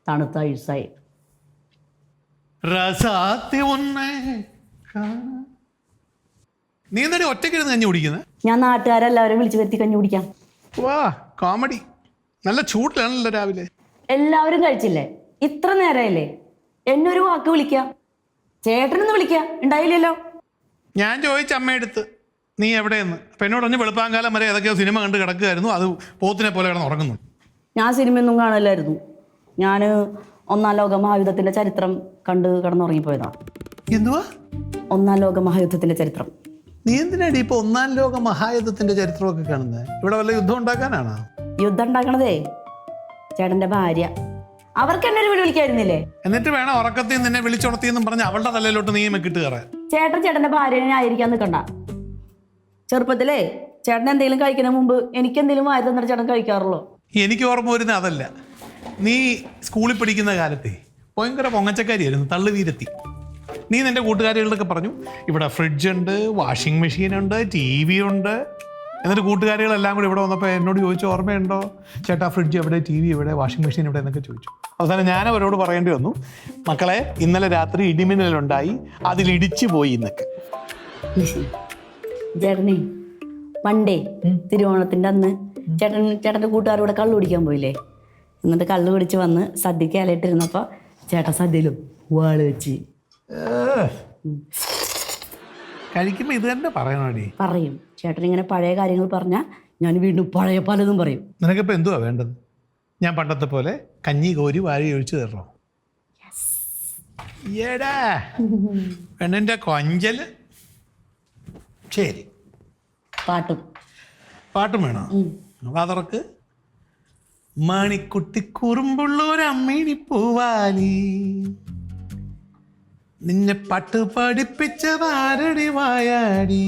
തണുത്ത ഐസായി. നീ എന്തായാലും ഒറ്റയ്ക്കിരുന്ന് കഞ്ഞി കുടിക്കുന്നത്? ഞാൻ നാട്ടുകാരെല്ലാവരും വിളിച്ചു വരുത്തി കഞ്ഞി കുടിക്കാം. വാ കോമഡി. നല്ല ചൂടിലാണല്ലോ രാവിലെ. എല്ലാവരും കഴിച്ചില്ലേ? ഇത്ര നേരമല്ലേ? എന്നൊരു വാക്ക് വിളിക്കാം, ചേട്ടനൊന്ന് വിളിക്കാം, ഉണ്ടായില്ലല്ലോ. ഞാൻ ചോദിച്ച അമ്മയെടുത്ത് നീ എവിടെയെന്ന്. അപ്പം എന്നോട് ഒന്ന് വെളുപ്പാങ്കാലം വരെ ഏതൊക്കെയോ സിനിമ കണ്ട് കിടക്കുകയായിരുന്നു. അത് പോത്തിനെ പോലെ കിടന്ന് ഉറങ്ങുന്നു. ഞാൻ സിനിമയൊന്നും കാണലായിരുന്നു. ഞാൻ 1-ാം ലോക മഹായുദ്ധത്തിന്റെ ചരിത്രം കണ്ട് കിടന്നുറങ്ങിപ്പോയതാണ്. എന്തുവാ? 1-ാം ലോക മഹായുദ്ധത്തിന്റെ ചരിത്രം. നീ എന്തിനാടി ഇപ്പൊ 1-ാം ലോക മഹായുദ്ധത്തിന്റെ ചരിത്രമൊക്കെ കാണുന്നത്? ഇവിടെ വല്ല യുദ്ധം ഉണ്ടാക്കാനാണോ? യുദ്ധം ഉണ്ടാക്കണതേ ചേട്ടന്റെ ഭാര്യ. അവർക്ക് എന്നെ ഒരു വിളി വിളിക്കായിരുന്നില്ലേ? എന്നിട്ട് വേണം ഉറക്കത്തിൽ നിന്നെ വിളിച്ചുണർത്തിയെന്നും പറഞ്ഞ് അവളുടെ തലയിലോട്ട് നീ മെക്കിട്ട് കയറാൻ. ചേട്ടന്റെ ഭാര്യനെ ആയിരിക്കാൻ നിൽക്കണ്ട. ചെറുപ്പത്തിലേ ചേട്ടൻ എന്തെങ്കിലും കഴിക്കുന്ന മുമ്പ് എനിക്ക് എന്തെങ്കിലും വാരി തന്നിട്ട് ചേട്ടൻ കഴിക്കാറുള്ളൂ. എനിക്ക് ഓർമ്മ വരുന്നത് അതല്ല. നീ സ്കൂളിൽ പഠിക്കുന്ന കാലത്തെ ഭയങ്കര പൊങ്ങച്ചക്കാരിയായിരുന്നു, തള്ളുവീരത്തി. നീ നിന്റെ കൂട്ടുകാരികളൊക്കെ പറഞ്ഞു ഇവിടെ ഫ്രിഡ്ജ് ഉണ്ട്, വാഷിംഗ് മെഷീൻ ഉണ്ട്, TV ഉണ്ട്. എന്നിട്ട് കൂട്ടുകാരികളെല്ലാം കൂടി ഇവിടെ വന്നപ്പോൾ എന്നോട് ചോദിച്ചു, ഓർമ്മയുണ്ടോ ചേട്ടാ ഫ്രിഡ്ജ് എവിടെ, TV എവിടെ, വാഷിംഗ് മെഷീൻ എവിടെ എന്നൊക്കെ ചോദിച്ചു. അവസാനം ഞാൻ അവരോട് പറയേണ്ടി വന്നു, മക്കളെ ഇന്നലെ രാത്രി ഇടിമിന്നലുണ്ടായി, അതിലിടിച്ചു പോയി എന്നൊക്കെ. ചേട്ടനെ പണ്ടേ തിരുവോണത്തിന്റെ അന്ന് ചേട്ടന്റെ കൂട്ടുകാരോടെ കള്ളു കുടിക്കാൻ പോയില്ലേ? എന്നിട്ട് കള്ളു കുടിച്ച് വന്ന് സദ്യക്ക് ഇലയിട്ടിരുന്നപ്പോ ചേട്ടൻ സദ്യയിലും വാള് വെച്ച് കഴിക്കുമ്പോ ഇത് തന്നെ പറയണോടി. പറയും ചേട്ടൻ ഇങ്ങനെ പഴയ കാര്യങ്ങൾ പറഞ്ഞാൽ ഞാൻ വീണ്ടും പഴയ പലതും പറയും. നിനക്കിപ്പോൾ എന്തുവാ വേണ്ടത്? ഞാൻ പണ്ടത്തെ പോലെ കഞ്ഞി കോരി വാരി ഒഴിച്ചു തരണോ? ഏടാ പെണ്ണിന്റെ കൊഞ്ചല്. ശരി, പാട്ടും വേണോ? അതർക്ക് മണിക്കുട്ടി കുറുമ്പുള്ളൊരമ്മീണി പൂവാലി, നിന്നെ പാട്ട് പഠിപ്പിച്ചതാരടി വായാടി.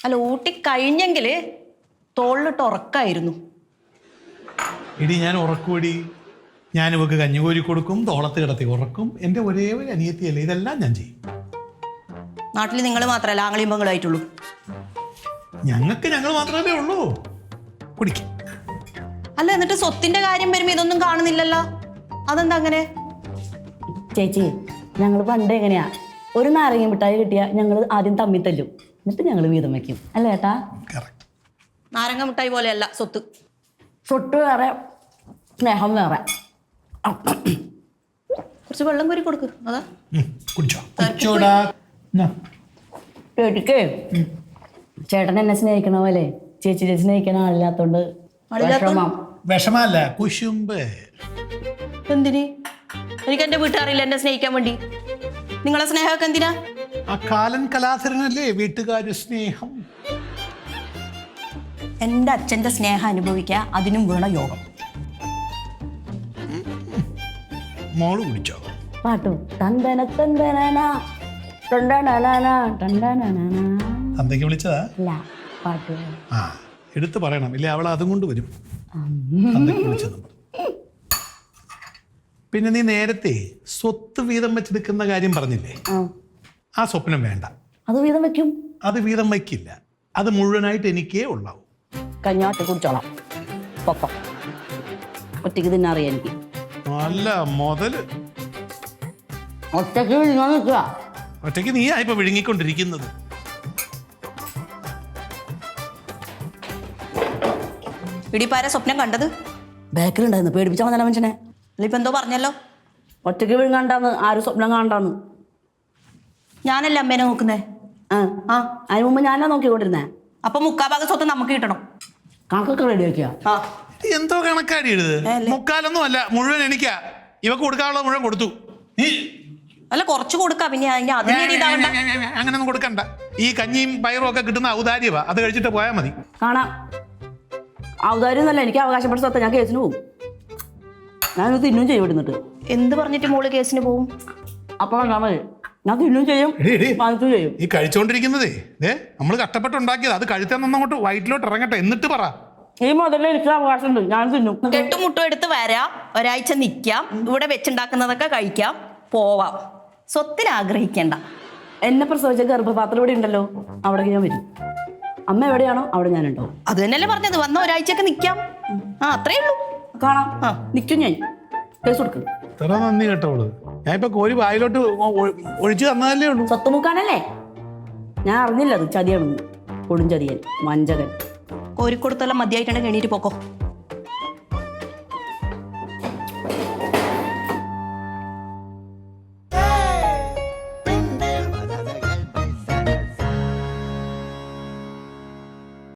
അല്ല, ഊട്ടി കഴിഞ്ഞെങ്കില് തോളിലിട്ട് ഉറക്കായിരുന്നു. ഇടി ഞാൻ ഉറക്കൂടി. ഞാൻ ഇവക്ക് കഞ്ഞികോരി കൊടുക്കും, തോളത്ത് കിടത്തി ഉറക്കും. എൻ്റെ ഒരേ ഒരു അനിയത്തിയല്ലേ, ഇതെല്ലാം ഞാൻ ചെയ്യും. നാട്ടിൽ നിങ്ങൾ മാത്രമല്ല ആങ്ങളിയും പെങ്ങളായിട്ടുള്ളൂ. ഞങ്ങൾ മാത്രമല്ലേ ഉള്ളൂ. കുടിക്കും. അല്ല, എന്നിട്ട് സ്വത്തിന്റെ കാര്യം വരുമ്പോ ഇതൊന്നും കാണുന്നില്ലല്ലോ, അതെന്താ അങ്ങനെ? ചേച്ചി ഞങ്ങൾ പണ്ട് എങ്ങനെയാ, ഒരു നാരങ്ങ മിഠായി കിട്ടിയാൽ ഞങ്ങൾ ആദ്യം തമ്മിൽ തല്ലും, എന്നിട്ട് ഞങ്ങൾ വീതം വയ്ക്കും. അല്ലേ ഏട്ടാ? നാരങ്ങ മിഠായി പോലെയല്ല സ്വത്ത്. സ്വത്ത് വേറെ, സ്നേഹം വേറെ. കുറച്ച് വെള്ളം കോരി കൊടുക്ക്. അതാ ചേച്ചിക്ക് ചേട്ടൻ എന്നെ സ്നേഹിക്കണ പോലെ ചേച്ചി സ്നേഹിക്കണ ആളില്ലാത്തോണ്ട് വിഷമല്ല, കുശുമ്പ്. എന്തിന്? എനിക്ക് എന്റെ വീട്ടുകാരില്ല എന്നെ സ്നേഹിക്കാൻ വേണ്ടി. നിങ്ങളെ സ്നേഹമൊക്കെ എന്തിനാ? ആ കാലൻ കലാധരനല്ലേ വീട്ടുകാര് സ്നേഹം. എന്റെ അച്ഛന്റെ സ്നേഹം അനുഭവിക്കുക, അതിനും വേണം യോഗം. മോള് കുടിച്ചോ? പാട്ടും തന്തയ്ക്ക് വിളിച്ചതാ? പാട്ട് ആ എടുത്ത് പറയണം, ഇല്ലേ അവൾ അതും കൊണ്ട് വരും. തന്തയ്ക്ക് വിളിച്ചത്. പിന്നെ നീ നേരത്തെ സ്വത്ത് വീതം വെച്ചെടുക്കുന്ന കാര്യം പറഞ്ഞില്ലേ? ആ സ്വപ്നം വേണ്ട. അത് വീതം വെക്കും. അത് വീതം വയ്ക്കില്ല, അത് മുഴുവനായിട്ട് എനിക്കേ ഉള്ളാവും. കഞ്ഞാട്ട് കുടിച്ചോളാം, പൊപ്പം ഒറ്റയ്ക്ക് തിന്നറിയാം എനിക്ക്. നല്ല മുതല്. ഒറ്റയ്ക്ക് വിഴുങ്ങാൻ നിൽക്കുക. ഒറ്റയ്ക്ക് നീ ആയിപ്പോ വിഴുങ്ങിക്കൊണ്ടിരിക്കുന്നത്. ഇടിപ്പാര സ്വപ്നം കണ്ടത് ബേക്കറിണ്ടായിരുന്നു, പേടിപ്പിച്ചാൽ മതി മനുഷ്യനെ. ഇപ്പൊ എന്തോ പറഞ്ഞല്ലോ, ഒറ്റയ്ക്ക് വിഴുങ്ങാണ്ടാന്ന്, ആരും സ്വപ്നം കാണണ്ടാന്ന്. ഞാനല്ലേ അമ്മേനെ നോക്കുന്നേ. അതിന് മുമ്പ് ഞാനാ നോക്കിക്കൊണ്ടിരുന്നേ. അപ്പൊ മുക്കാഭാഗം സ്വത്ത് നമുക്ക് കിട്ടണം. കണക്കൊക്കെ റെഡി ആക്കിയാ? എന്തോ കണക്കാടി എഴുത്. മുക്കാലൊന്നും അല്ല, മുഴുവൻ എനിക്കാ. ഇവക്ക് കൊടുക്കാനുള്ള മുഴുവൻ കൊടുത്തു. അല്ല, കുറച്ച് കൊടുക്കാം. പിന്നെ അങ്ങനൊന്നും കൊടുക്കണ്ട. ഈ കഞ്ഞിയും പയറും ഒക്കെ കിട്ടുന്ന ഔദാര്യവാ, അത് കഴിച്ചിട്ട് പോയാൽ മതി. കാണാം. ഔദാര്യം എന്നല്ല, എനിക്ക് അവകാശപ്പെട്ട സ്വത്ത്. ഞാൻ കേസിന് പോവും. ഞാനത് തിന്നും ചെയ്യും. ഇവിടുന്നിട്ട് എന്ത് പറഞ്ഞിട്ട് മോള് കേസിന് പോവും? അപ്പൊ കണ്ടാ മതി, ഞാൻ തിന്നും ചെയ്യും, വാങ്ങിച്ചു ചെയ്യും. ഈ കഴിച്ചോണ്ടിരിക്കുന്നതേ നമ്മൾ കഷ്ടപ്പെട്ടുണ്ടാക്കിയത്, അത് കഴിച്ചാൽ അങ്ങോട്ട് വയറ്റിലോട്ട് ഇറങ്ങട്ടെ, എന്നിട്ട് പറ. ഈ മുതലേ എനിക്ക് അവകാശമുണ്ട്, ഞാൻ തിന്നും. കെട്ടുമുട്ടും എടുത്ത് വരാം, ഒരാഴ്ച നിൽക്കാം, ഇവിടെ വെച്ചുണ്ടാക്കുന്നതൊക്കെ കഴിക്കാം, പോവാം. സ്വത്തിൽ ആഗ്രഹിക്കേണ്ട. എന്നെ പ്രസവിച്ച ഗർഭപാത്രം ഇവിടെ ഉണ്ടല്ലോ, അവിടെ ഞാൻ വരും. അമ്മ എവിടെയാണോ അവിടെ ഞാനുണ്ടോ. അത് തന്നെയല്ലേ പറഞ്ഞത്, വന്ന ഒരാഴ്ചയൊക്കെ നിൽക്കാം. അത്രേ ഉള്ളൂ. കാണാം. നിൽക്കും ഞാൻ. കേസ് കൊടുക്കും. ഇത്ര നന്ദി കേട്ടോളൂ. ഞാൻ ഇപ്പൊ കോരി വായിലോട്ട് ഒഴിച്ചു തന്നതല്ലേ ഉള്ളൂ. സ്വത്ത് മുക്കാനല്ലേ? ഞാൻ അറിഞ്ഞില്ല അത് ചതിയാണെന്ന്. കൊടും ചതിയൻ, വഞ്ചകൻ. കോരിക്കൊടുത്തെല്ലാം മതിയായിട്ടുണ്ടെങ്കിൽ എണീറ്റ് പോക്കോ.